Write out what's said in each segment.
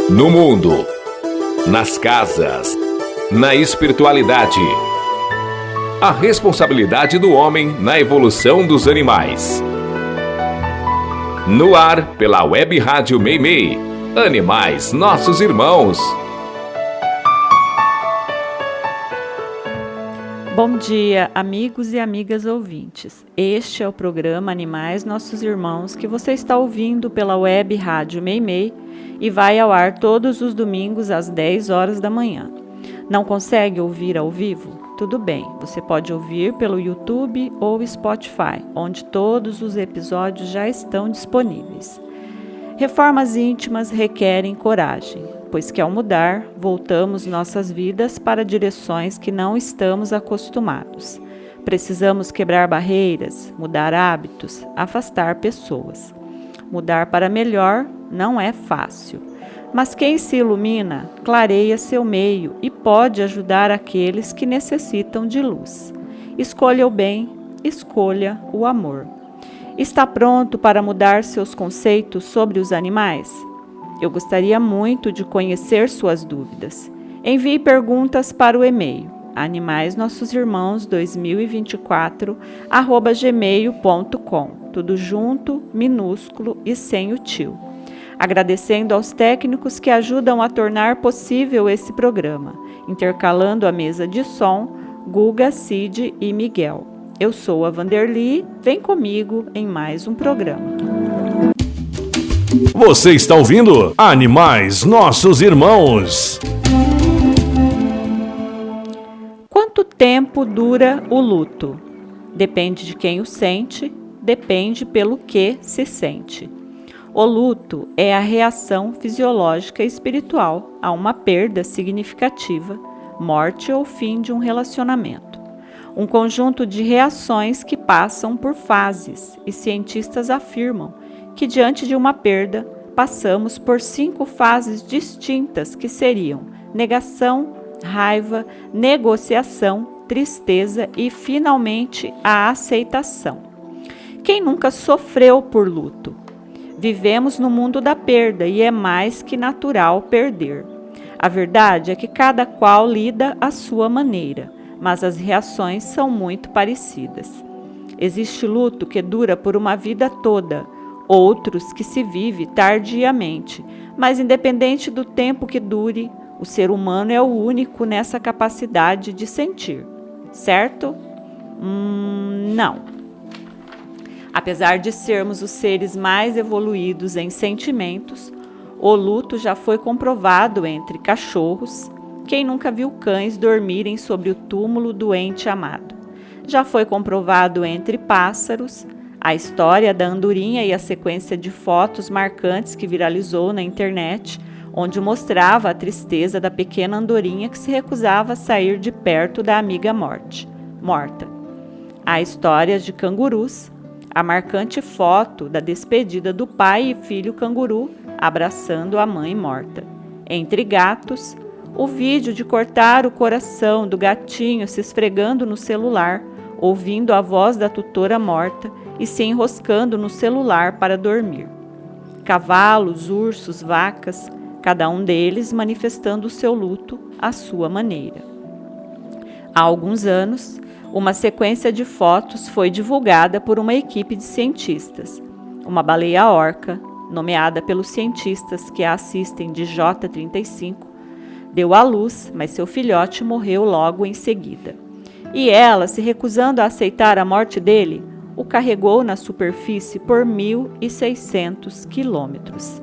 No mundo, nas casas, na espiritualidade. A responsabilidade do homem na evolução dos animais. No ar, pela Web Rádio Meimei. Animais, nossos irmãos. Bom dia, amigos e amigas ouvintes. Este é o programa Animais, Nossos Irmãos, que você está ouvindo pela Web Rádio Meimei e vai ao ar todos os domingos às 10 horas da manhã. Não consegue ouvir ao vivo? Tudo bem, você pode ouvir pelo YouTube ou Spotify, onde todos os episódios já estão disponíveis. Reformas íntimas requerem coragem, pois que ao mudar, voltamos nossas vidas para direções que não estamos acostumados. Precisamos quebrar barreiras, mudar hábitos, afastar pessoas. Mudar para melhor não é fácil, mas quem se ilumina, clareia seu meio e pode ajudar aqueles que necessitam de luz. Escolha o bem, escolha o amor. Está pronto para mudar seus conceitos sobre os animais? Eu gostaria muito de conhecer suas dúvidas. Envie perguntas para o e-mail animaisnossosimãos2024@gmail.com, tudo junto, minúsculo e sem o tio. Agradecendo aos técnicos que ajudam a tornar possível esse programa, intercalando a mesa de som, Guga, Cid e Miguel. Eu sou a Vanderly, vem comigo em mais um programa. Você está ouvindo Animais, Nossos Irmãos. Quanto tempo dura o luto? Depende de quem o sente, depende pelo que se sente. O luto é a reação fisiológica e espiritual a uma perda significativa, morte ou fim de um relacionamento. Um conjunto de reações que passam por fases, e cientistas afirmam que diante de uma perda, passamos por 5 fases distintas que seriam negação, raiva, negociação, tristeza e, finalmente, a aceitação. Quem nunca sofreu por luto? Vivemos no mundo da perda e é mais que natural perder. A verdade é que cada qual lida à sua maneira, mas as reações são muito parecidas. Existe luto que dura por uma vida toda, outros que se vive tardiamente, mas independente do tempo que dure, o ser humano é o único nessa capacidade de sentir, certo? Não. Apesar de sermos os seres mais evoluídos em sentimentos, o luto já foi comprovado entre cachorros. Quem nunca viu cães dormirem sobre o túmulo do ente amado? Já foi comprovado entre pássaros. A história da andorinha e a sequência de fotos marcantes que viralizou na internet, onde mostrava a tristeza da pequena andorinha que se recusava a sair de perto da amiga morta. Há histórias de cangurus, a marcante foto da despedida do pai e filho canguru abraçando a mãe morta. Entre gatos, o vídeo de cortar o coração do gatinho se esfregando no celular, ouvindo a voz da tutora morta e se enroscando no celular para dormir. Cavalos, ursos, vacas, cada um deles manifestando o seu luto à sua maneira. Há alguns anos, uma sequência de fotos foi divulgada por uma equipe de cientistas. Uma baleia-orca, nomeada pelos cientistas que a assistem de J35, deu à luz, mas seu filhote morreu logo em seguida. E ela, se recusando a aceitar a morte dele, o carregou na superfície por 1.600 quilômetros.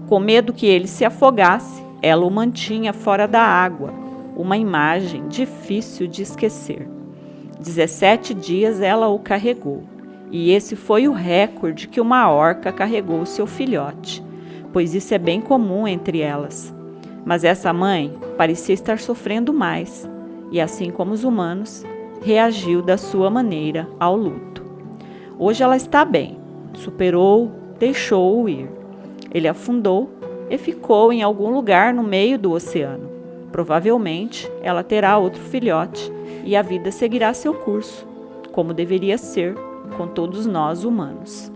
Com medo que ele se afogasse, ela o mantinha fora da água, uma imagem difícil de esquecer. 17 dias ela o carregou, e esse foi o recorde que uma orca carregou seu filhote, pois isso é bem comum entre elas. Mas essa mãe parecia estar sofrendo mais, e assim como os humanos, reagiu da sua maneira ao luto. Hoje ela está bem, superou, deixou-o ir. Ele afundou e ficou em algum lugar no meio do oceano. Provavelmente ela terá outro filhote e a vida seguirá seu curso, como deveria ser com todos nós humanos.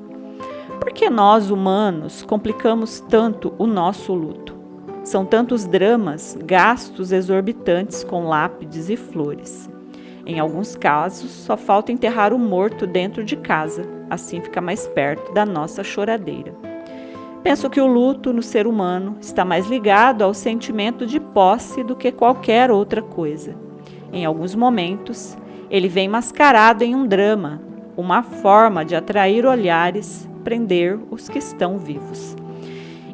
Por que nós humanos complicamos tanto o nosso luto? São tantos dramas, gastos exorbitantes com lápides e flores. Em alguns casos, só falta enterrar o morto dentro de casa, assim fica mais perto da nossa choradeira. Penso que o luto no ser humano está mais ligado ao sentimento de posse do que qualquer outra coisa. Em alguns momentos, ele vem mascarado em um drama, uma forma de atrair olhares, prender os que estão vivos.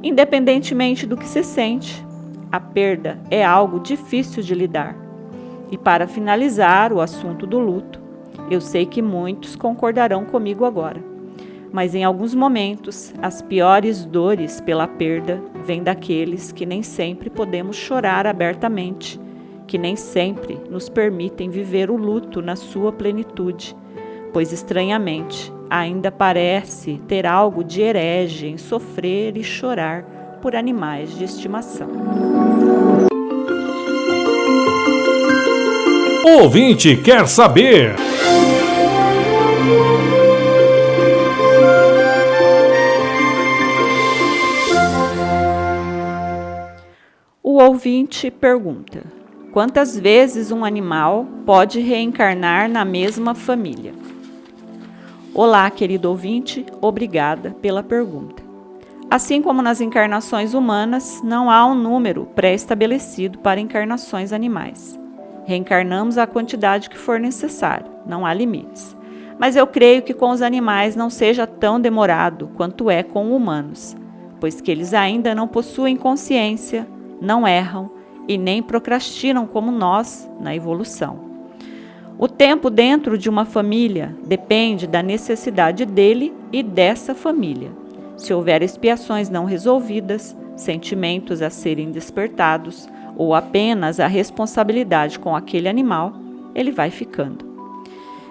Independentemente do que se sente, a perda é algo difícil de lidar. E para finalizar o assunto do luto, eu sei que muitos concordarão comigo agora. Mas em alguns momentos, as piores dores pela perda vêm daqueles que nem sempre podemos chorar abertamente, que nem sempre nos permitem viver o luto na sua plenitude, pois estranhamente ainda parece ter algo de herege em sofrer e chorar por animais de estimação. O ouvinte quer saber. O ouvinte pergunta: quantas vezes um animal pode reencarnar na mesma família? Olá, querido ouvinte, obrigada pela pergunta. Assim como nas encarnações humanas, não há um número pré-estabelecido para encarnações animais. Reencarnamos a quantidade que for necessário, não há limites. Mas eu creio que com os animais não seja tão demorado quanto é com humanos, pois que eles ainda não possuem consciência, não erram e nem procrastinam como nós na evolução. O tempo dentro de uma família depende da necessidade dele e dessa família. Se houver expiações não resolvidas, sentimentos a serem despertados ou apenas a responsabilidade com aquele animal, ele vai ficando.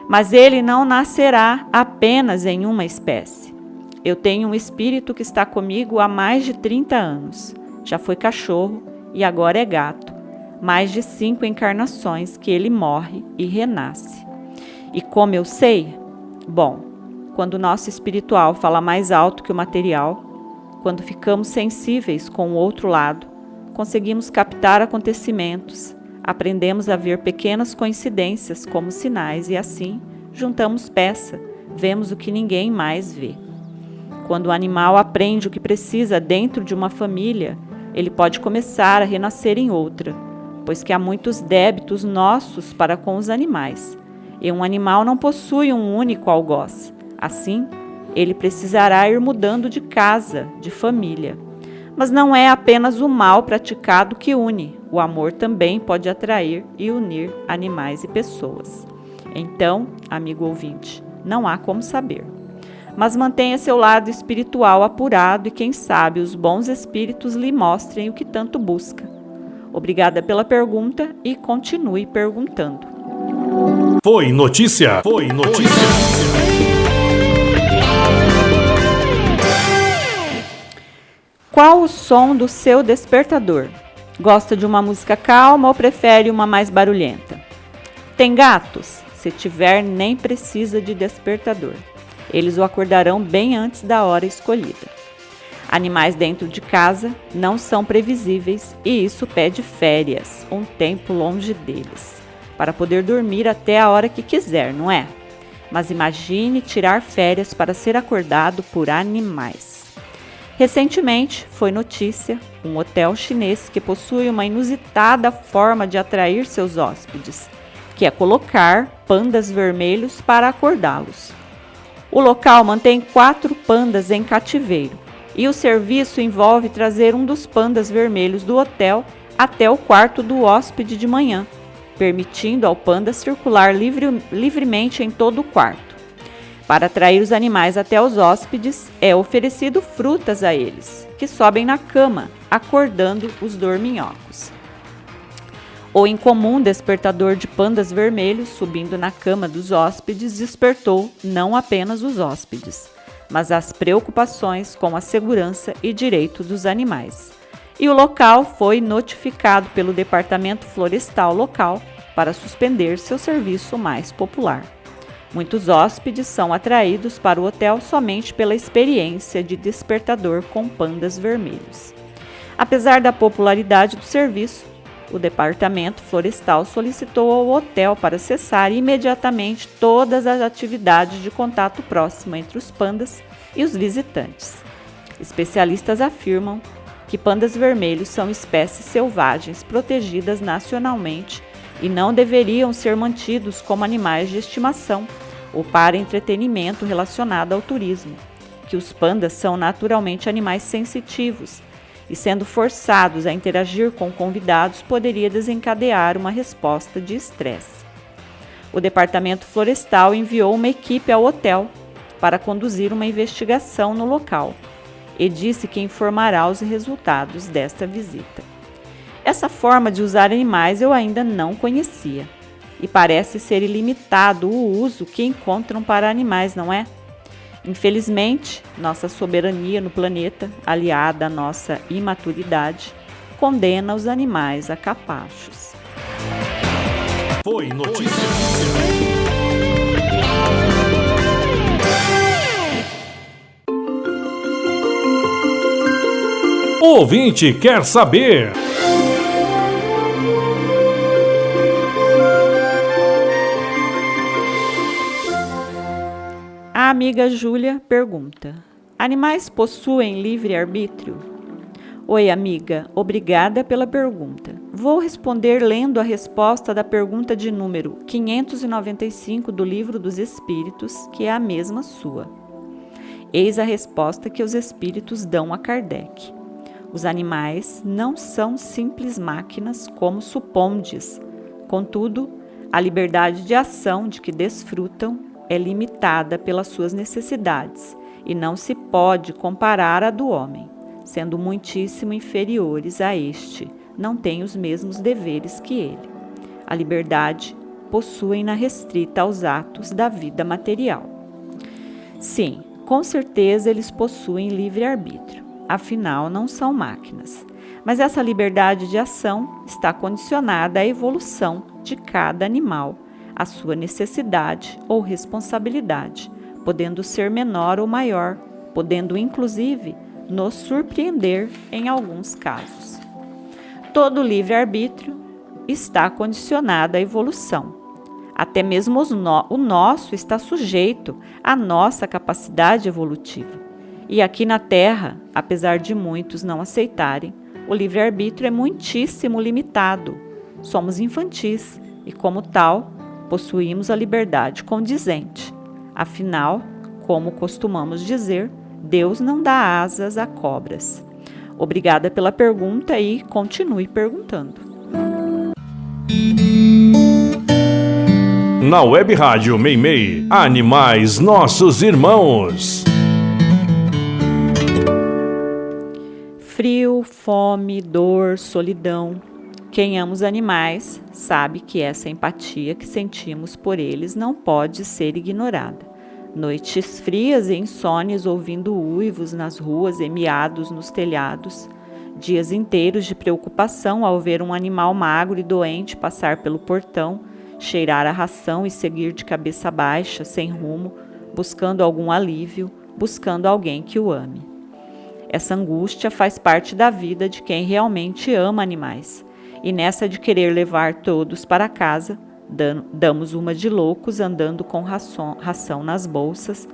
Mas ele não nascerá apenas em uma espécie. Eu tenho um espírito que está comigo há mais de 30 anos. Já foi cachorro e agora é gato. Mais de 5 encarnações que ele morre e renasce. E como eu sei? Bom, quando o nosso espiritual fala mais alto que o material, quando ficamos sensíveis com o outro lado, conseguimos captar acontecimentos, aprendemos a ver pequenas coincidências como sinais e assim juntamos peça, vemos o que ninguém mais vê. Quando o animal aprende o que precisa dentro de uma família, ele pode começar a renascer em outra, pois que há muitos débitos nossos para com os animais, e um animal não possui um único algoz. Assim, ele precisará ir mudando de casa, de família. Mas não é apenas o mal praticado que une, o amor também pode atrair e unir animais e pessoas. Então, amigo ouvinte, não há como saber. Mas mantenha seu lado espiritual apurado e quem sabe os bons espíritos lhe mostrem o que tanto busca. Obrigada pela pergunta e continue perguntando. Foi notícia. Foi notícia. Qual o som do seu despertador? Gosta de uma música calma ou prefere uma mais barulhenta? Tem gatos? Se tiver, nem precisa de despertador. Eles o acordarão bem antes da hora escolhida. Animais dentro de casa não são previsíveis e isso pede férias, um tempo longe deles, para poder dormir até a hora que quiser, não é? Mas imagine tirar férias para ser acordado por animais. Recentemente foi notícia um hotel chinês que possui uma inusitada forma de atrair seus hóspedes, que é colocar pandas vermelhos para acordá-los. O local mantém 4 pandas em cativeiro e o serviço envolve trazer um dos pandas vermelhos do hotel até o quarto do hóspede de manhã, permitindo ao panda circular livremente em todo o quarto. Para atrair os animais até os hóspedes, é oferecido frutas a eles, que sobem na cama, acordando os dorminhocos. O incomum despertador de pandas vermelhos subindo na cama dos hóspedes despertou não apenas os hóspedes, mas as preocupações com a segurança e direito dos animais. E o local foi notificado pelo departamento florestal local para suspender seu serviço mais popular. Muitos hóspedes são atraídos para o hotel somente pela experiência de despertador com pandas vermelhos. Apesar da popularidade do serviço, o Departamento Florestal solicitou ao hotel para cessar imediatamente todas as atividades de contato próximo entre os pandas e os visitantes. Especialistas afirmam que pandas vermelhos são espécies selvagens protegidas nacionalmente e não deveriam ser mantidos como animais de estimação ou para entretenimento relacionado ao turismo, que os pandas são naturalmente animais sensitivos e, sendo forçados a interagir com convidados, poderia desencadear uma resposta de estresse. O Departamento Florestal enviou uma equipe ao hotel para conduzir uma investigação no local e disse que informará os resultados desta visita. Essa forma de usar animais eu ainda não conhecia e parece ser ilimitado o uso que encontram para animais, não é? Infelizmente, nossa soberania no planeta, aliada à nossa imaturidade, condena os animais a capachos. Foi notícia. O ouvinte quer saber. A amiga Júlia pergunta: animais possuem livre-arbítrio? Oi, amiga, obrigada pela pergunta. Vou responder lendo a resposta da pergunta de número 595 do Livro dos Espíritos, que é a mesma sua. Eis a resposta que os espíritos dão a Kardec. Os animais não são simples máquinas como supondes. Contudo, a liberdade de ação de que desfrutam é limitada pelas suas necessidades e não se pode comparar à do homem, sendo muitíssimo inferiores a este, não têm os mesmos deveres que ele. A liberdade possuem-na restrita aos atos da vida material. Sim, com certeza eles possuem livre-arbítrio, afinal não são máquinas, mas essa liberdade de ação está condicionada à evolução de cada animal, a sua necessidade ou responsabilidade, podendo ser menor ou maior, podendo inclusive nos surpreender em alguns casos. Todo livre-arbítrio está condicionado à evolução. Até mesmo o nosso está sujeito à nossa capacidade evolutiva. E aqui na Terra, apesar de muitos não aceitarem, o livre-arbítrio é muitíssimo limitado. Somos infantis e, como tal, possuímos a liberdade condizente. Afinal, como costumamos dizer, Deus não dá asas a cobras. Obrigada pela pergunta e continue perguntando. Na Web Rádio Meimei, Animais Nossos Irmãos. Frio, fome, dor, solidão. Quem ama os animais sabe que essa empatia que sentimos por eles não pode ser ignorada. Noites frias e insônias ouvindo uivos nas ruas e miados nos telhados. Dias inteiros de preocupação ao ver um animal magro e doente passar pelo portão, cheirar a ração e seguir de cabeça baixa, sem rumo, buscando algum alívio, buscando alguém que o ame. Essa angústia faz parte da vida de quem realmente ama animais. E nessa de querer levar todos para casa, damos uma de loucos andando com ração nas bolsas,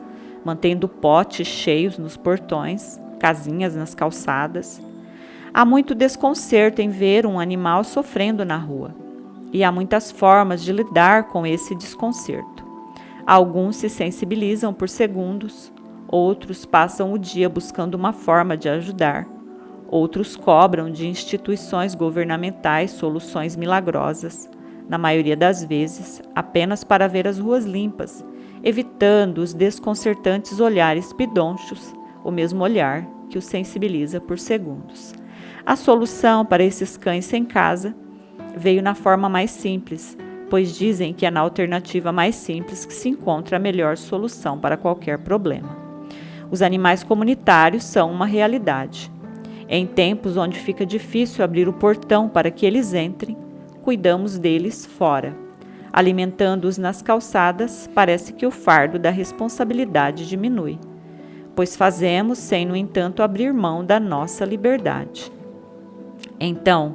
mantendo potes cheios nos portões, casinhas nas calçadas. Há muito desconcerto em ver um animal sofrendo na rua. E há muitas formas de lidar com esse desconcerto. Alguns se sensibilizam por segundos, outros passam o dia buscando uma forma de ajudar. Outros cobram de instituições governamentais soluções milagrosas, na maioria das vezes apenas para ver as ruas limpas, evitando os desconcertantes olhares pidonchos, o mesmo olhar que os sensibiliza por segundos. A solução para esses cães sem casa veio na forma mais simples, pois dizem que é na alternativa mais simples que se encontra a melhor solução para qualquer problema. Os animais comunitários são uma realidade. Em tempos onde fica difícil abrir o portão para que eles entrem, cuidamos deles fora. Alimentando-os nas calçadas, parece que o fardo da responsabilidade diminui, pois fazemos sem, no entanto, abrir mão da nossa liberdade. Então,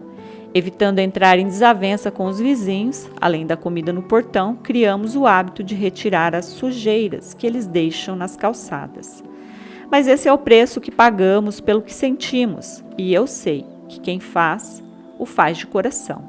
evitando entrar em desavença com os vizinhos, além da comida no portão, criamos o hábito de retirar as sujeiras que eles deixam nas calçadas. Mas esse é o preço que pagamos pelo que sentimos, e eu sei que quem faz, o faz de coração.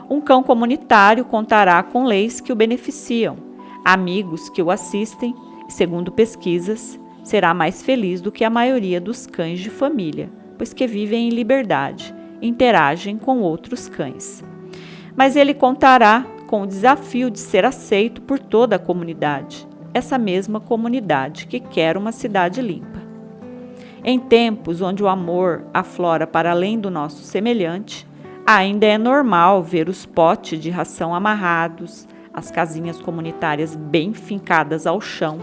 Um cão comunitário contará com leis que o beneficiam, amigos que o assistem, e, segundo pesquisas, será mais feliz do que a maioria dos cães de família, pois que vivem em liberdade, interagem com outros cães. Mas ele contará com o desafio de ser aceito por toda a comunidade, essa mesma comunidade que quer uma cidade limpa. Em tempos onde o amor aflora para além do nosso semelhante, ainda é normal ver os potes de ração amarrados, as casinhas comunitárias bem fincadas ao chão,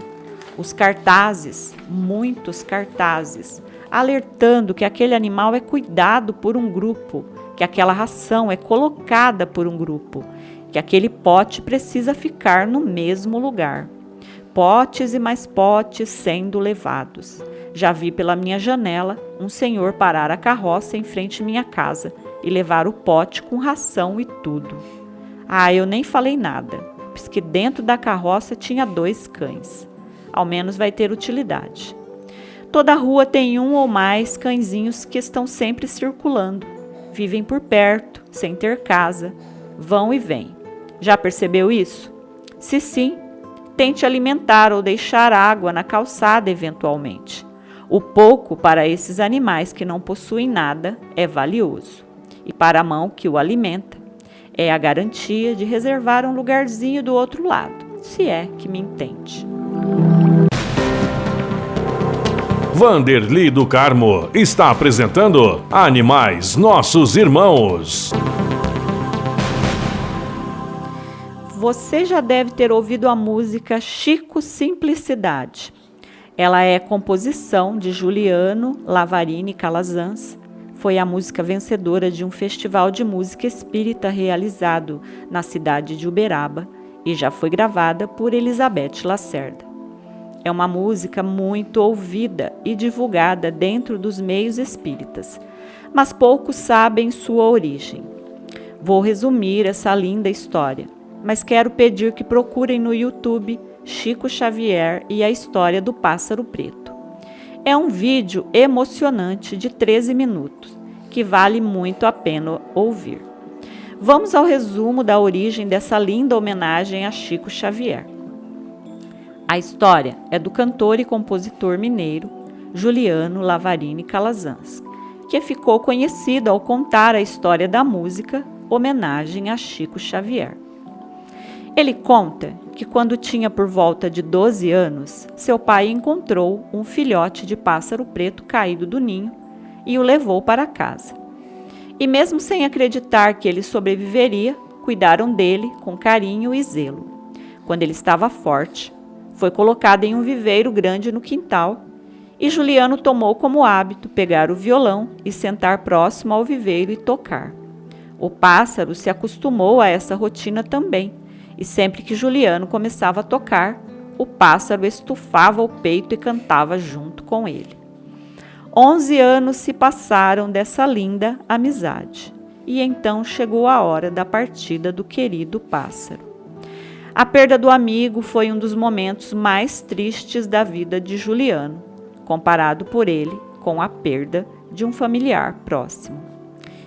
os cartazes, muitos cartazes, alertando que aquele animal é cuidado por um grupo, que aquela ração é colocada por um grupo, que aquele pote precisa ficar no mesmo lugar. Potes e mais potes sendo levados. Já vi pela minha janela um senhor parar a carroça em frente à minha casa e levar o pote com ração e tudo. Eu nem falei nada, pois que dentro da carroça tinha 2 cães. Ao menos vai ter utilidade. Toda rua tem um ou mais cãezinhos que estão sempre circulando. Vivem por perto, sem ter casa, vão e vêm. Já percebeu isso? Se sim, tente alimentar ou deixar água na calçada eventualmente. O pouco para esses animais que não possuem nada é valioso. E para a mão que o alimenta, é a garantia de reservar um lugarzinho do outro lado, se é que me entende. Vanderly do Carmo está apresentando Animais Nossos Irmãos. Você já deve ter ouvido a música Chico Simplicidade. Ela é composição de Juliano Lavarini Calazans. Foi a música vencedora de um festival de música espírita realizado na cidade de Uberaba e já foi gravada por Elizabeth Lacerda. É uma música muito ouvida e divulgada dentro dos meios espíritas, mas poucos sabem sua origem. Vou resumir essa linda história, mas quero pedir que procurem no YouTube Chico Xavier e a história do pássaro preto. É um vídeo emocionante de 13 minutos, que vale muito a pena ouvir. Vamos ao resumo da origem dessa linda homenagem a Chico Xavier. A história é do cantor e compositor mineiro Juliano Lavarini Calazans, que ficou conhecido ao contar a história da música Homenagem a Chico Xavier. Ele conta que quando tinha por volta de 12 anos, seu pai encontrou um filhote de pássaro preto caído do ninho e o levou para casa. E mesmo sem acreditar que ele sobreviveria, cuidaram dele com carinho e zelo. Quando ele estava forte, foi colocado em um viveiro grande no quintal e Juliano tomou como hábito pegar o violão e sentar próximo ao viveiro e tocar. O pássaro se acostumou a essa rotina também e sempre que Juliano começava a tocar, o pássaro estufava o peito e cantava junto com ele. 11 anos se passaram dessa linda amizade e então chegou a hora da partida do querido pássaro. A perda do amigo foi um dos momentos mais tristes da vida de Juliano, comparado por ele com a perda de um familiar próximo.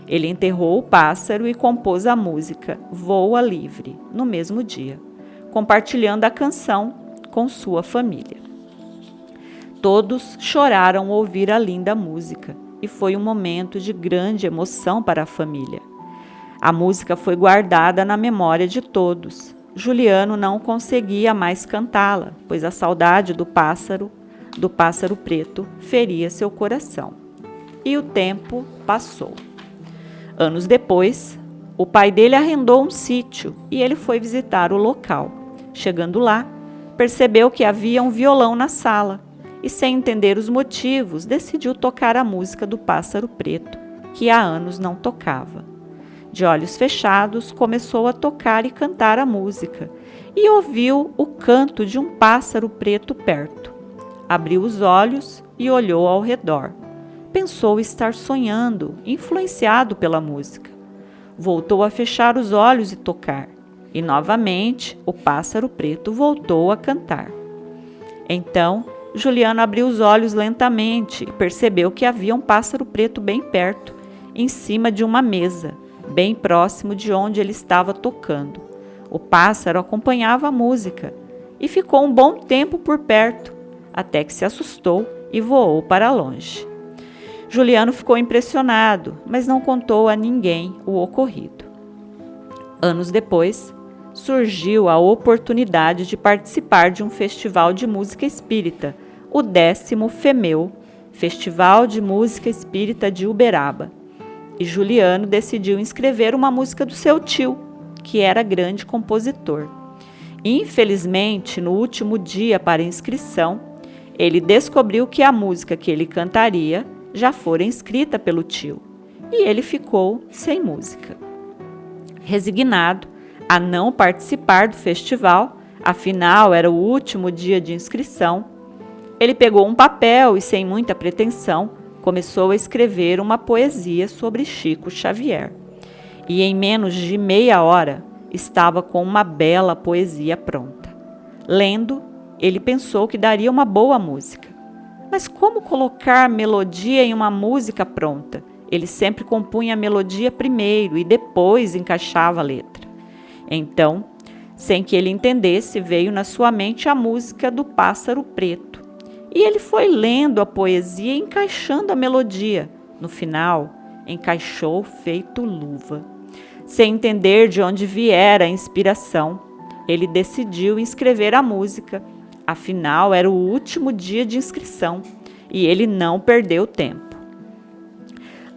Ele enterrou o pássaro e compôs a música Voa Livre no mesmo dia, compartilhando a canção com sua família. Todos choraram ao ouvir a linda música e foi um momento de grande emoção para a família. A música foi guardada na memória de todos. Juliano não conseguia mais cantá-la, pois a saudade do pássaro preto, feria seu coração. E o tempo passou. Anos depois, o pai dele arrendou um sítio e ele foi visitar o local. Chegando lá, percebeu que havia um violão na sala e, sem entender os motivos, decidiu tocar a música do pássaro preto, que há anos não tocava. De olhos fechados, começou a tocar e cantar a música e ouviu o canto de um pássaro preto perto. Abriu os olhos e olhou ao redor. pensou estar sonhando, influenciado pela música. Voltou a fechar os olhos e tocar, e novamente o pássaro preto voltou a cantar. Então, Juliano abriu os olhos lentamente e percebeu que havia um pássaro preto bem perto, em cima de uma mesa, bem próximo de onde ele estava tocando. O pássaro acompanhava a música e ficou um bom tempo por perto, até que se assustou e voou para longe. Juliano ficou impressionado, mas não contou a ninguém o ocorrido. Anos depois, surgiu a oportunidade de participar de um festival de música espírita, o 10º FEMEU, Festival de Música Espírita de Uberaba. E Juliano decidiu inscrever uma música do seu tio, que era grande compositor. Infelizmente, no último dia para inscrição, ele descobriu que a música que ele cantaria já fora escrita pelo tio, e ele ficou sem música. Resignado a não participar do festival, afinal era o último dia de inscrição, ele pegou um papel e, sem muita pretensão, começou a escrever uma poesia sobre Chico Xavier. E em menos de meia hora estava com uma bela poesia pronta. Lendo, ele pensou que daria uma boa música. Mas como colocar melodia em uma música pronta? Ele sempre compunha a melodia primeiro e depois encaixava a letra. Então, sem que ele entendesse, veio na sua mente a música do Pássaro Preto. E ele foi lendo a poesia e encaixando a melodia. No final, encaixou feito luva. Sem entender de onde viera a inspiração, ele decidiu inscrever a música. Afinal, era o último dia de inscrição e ele não perdeu tempo.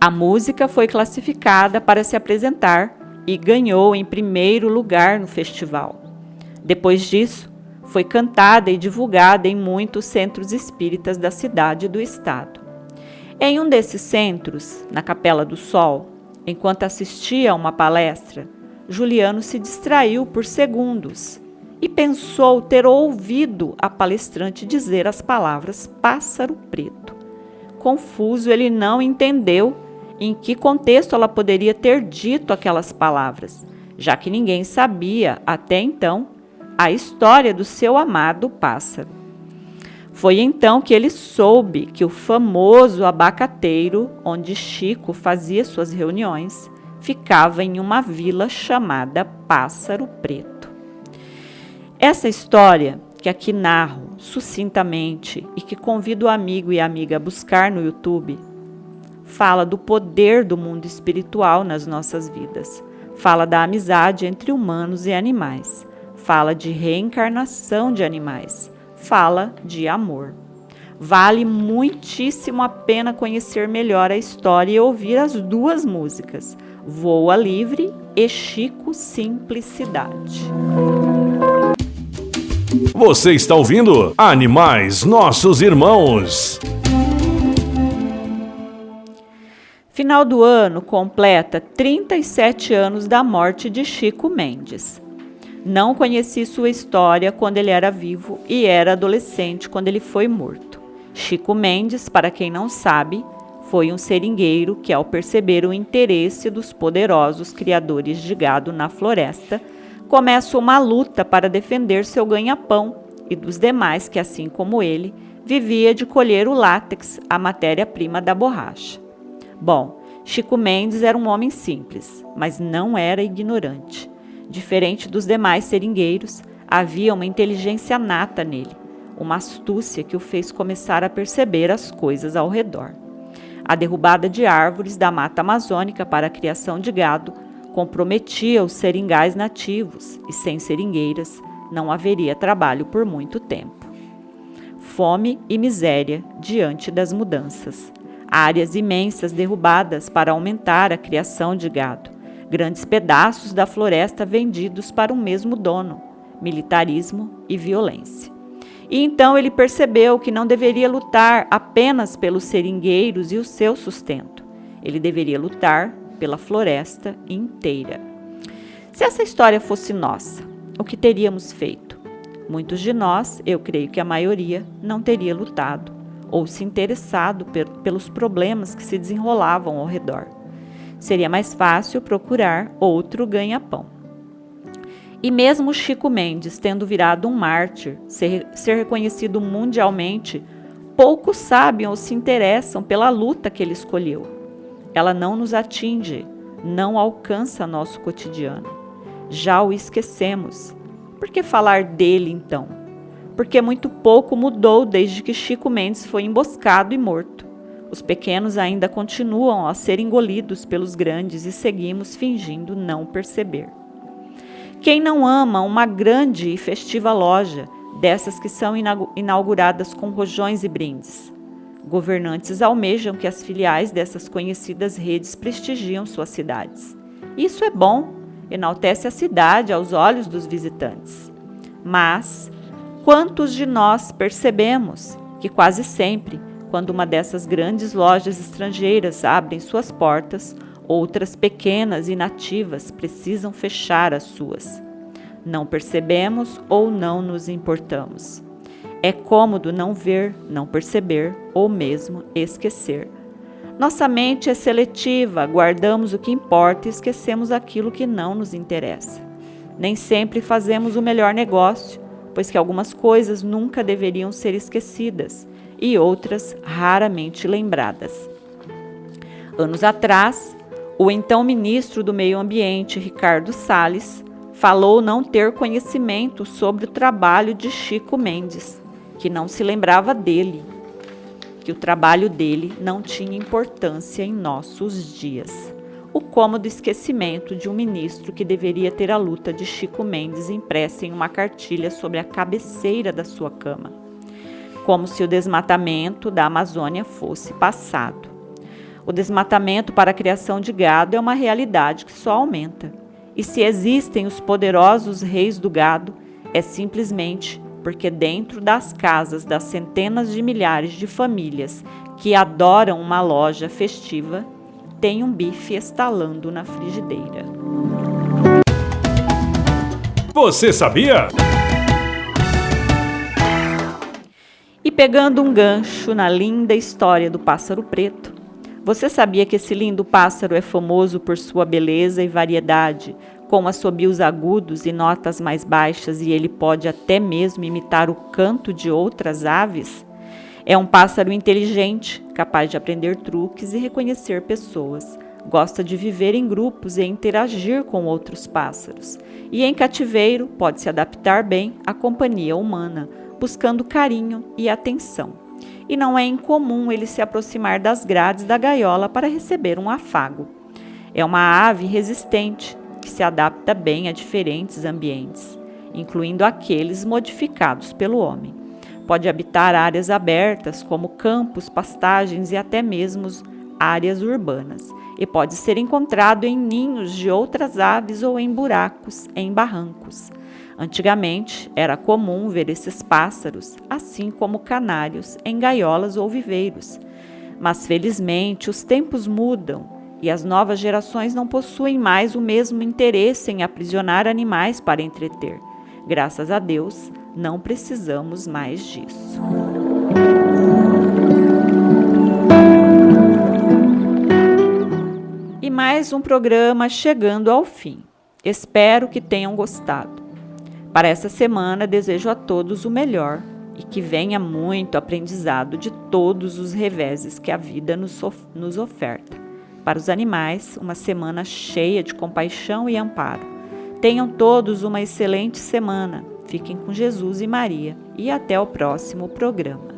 A música foi classificada para se apresentar e ganhou em primeiro lugar no festival. Depois disso, foi cantada e divulgada em muitos centros espíritas da cidade e do estado. Em um desses centros, na Capela do Sol, enquanto assistia a uma palestra, Juliano se distraiu por segundos e pensou ter ouvido a palestrante dizer as palavras pássaro preto. Confuso, ele não entendeu em que contexto ela poderia ter dito aquelas palavras, já que ninguém sabia, até então, a história do seu amado pássaro. Foi então que ele soube que o famoso abacateiro, onde Chico fazia suas reuniões, ficava em uma vila chamada Pássaro Preto. Essa história, que aqui narro sucintamente e que convido o amigo e a amiga a buscar no YouTube, fala do poder do mundo espiritual nas nossas vidas, fala da amizade entre humanos e animais, fala de reencarnação de animais, fala de amor. Vale muitíssimo a pena conhecer melhor a história e ouvir as duas músicas, Voa Livre e Chico Simplicidade. Você está ouvindo Animais Nossos Irmãos. Final do ano completa 37 anos da morte de Chico Mendes. Não conheci sua história quando ele era vivo e era adolescente quando ele foi morto. Chico Mendes, para quem não sabe, foi um seringueiro que, ao perceber o interesse dos poderosos criadores de gado na floresta, começa uma luta para defender seu ganha-pão e dos demais que, assim como ele, vivia de colher o látex, a matéria-prima da borracha. Bom, Chico Mendes era um homem simples, mas não era ignorante. Diferente dos demais seringueiros, havia uma inteligência nata nele, uma astúcia que o fez começar a perceber as coisas ao redor. A derrubada de árvores da mata amazônica para a criação de gado comprometia os seringais nativos e, sem seringueiras, não haveria trabalho por muito tempo. Fome e miséria diante das mudanças. Áreas imensas derrubadas para aumentar a criação de gado. Grandes pedaços da floresta vendidos para o mesmo dono. Militarismo e violência. E então ele percebeu que não deveria lutar apenas pelos seringueiros e o seu sustento. Ele deveria lutar pela floresta inteira. Se essa história fosse nossa, o que teríamos feito? Muitos de nós, eu creio que a maioria, não teria lutado, ou se interessado pelos problemas que se desenrolavam ao redor. Seria mais fácil procurar outro ganha-pão. E mesmo Chico Mendes, tendo virado um mártir, ser reconhecido mundialmente, poucos sabem ou se interessam pela luta que ele escolheu. Ela não nos atinge, não alcança nosso cotidiano. Já o esquecemos. Por que falar dele, então? Porque muito pouco mudou desde que Chico Mendes foi emboscado e morto. Os pequenos ainda continuam a ser engolidos pelos grandes e seguimos fingindo não perceber. Quem não ama uma grande e festiva loja, dessas que são inauguradas com rojões e brindes? Governantes almejam que as filiais dessas conhecidas redes prestigiem suas cidades. Isso é bom, enaltece a cidade aos olhos dos visitantes. Mas quantos de nós percebemos que quase sempre, quando uma dessas grandes lojas estrangeiras abre suas portas, outras pequenas e nativas precisam fechar as suas? Não percebemos ou não nos importamos. É cômodo não ver, não perceber ou mesmo esquecer. Nossa mente é seletiva, guardamos o que importa e esquecemos aquilo que não nos interessa. Nem sempre fazemos o melhor negócio, pois que algumas coisas nunca deveriam ser esquecidas e outras raramente lembradas. Anos atrás, o então ministro do Meio Ambiente, Ricardo Salles, falou não ter conhecimento sobre o trabalho de Chico Mendes, que não se lembrava dele, que o trabalho dele não tinha importância em nossos dias. O cômodo esquecimento de um ministro que deveria ter a luta de Chico Mendes impressa em uma cartilha sobre a cabeceira da sua cama, como se o desmatamento da Amazônia fosse passado. O desmatamento para a criação de gado é uma realidade que só aumenta. E se existem os poderosos reis do gado, é simplesmente porque dentro das casas das centenas de milhares de famílias que adoram uma loja festiva, tem um bife estalando na frigideira. Você sabia? E pegando um gancho na linda história do pássaro preto, você sabia que esse lindo pássaro é famoso por sua beleza e variedade, com assobios agudos e notas mais baixas, e ele pode até mesmo imitar o canto de outras aves? É um pássaro inteligente, capaz de aprender truques e reconhecer pessoas. Gosta de viver em grupos e interagir com outros pássaros. E em cativeiro pode se adaptar bem à companhia humana, buscando carinho e atenção. E não é incomum ele se aproximar das grades da gaiola para receber um afago. É uma ave resistente, que se adapta bem a diferentes ambientes, incluindo aqueles modificados pelo homem. Pode habitar áreas abertas, como campos, pastagens e até mesmo áreas urbanas, e pode ser encontrado em ninhos de outras aves ou em buracos, em barrancos. Antigamente, era comum ver esses pássaros, assim como canários, em gaiolas ou viveiros. Mas, felizmente, os tempos mudam e as novas gerações não possuem mais o mesmo interesse em aprisionar animais para entreter. Graças a Deus, não precisamos mais disso. E mais um programa chegando ao fim. Espero que tenham gostado. Para essa semana, desejo a todos o melhor e que venha muito aprendizado de todos os reveses que a vida nos oferta. Para os animais, uma semana cheia de compaixão e amparo. Tenham todos uma excelente semana. Fiquem com Jesus e Maria e até o próximo programa.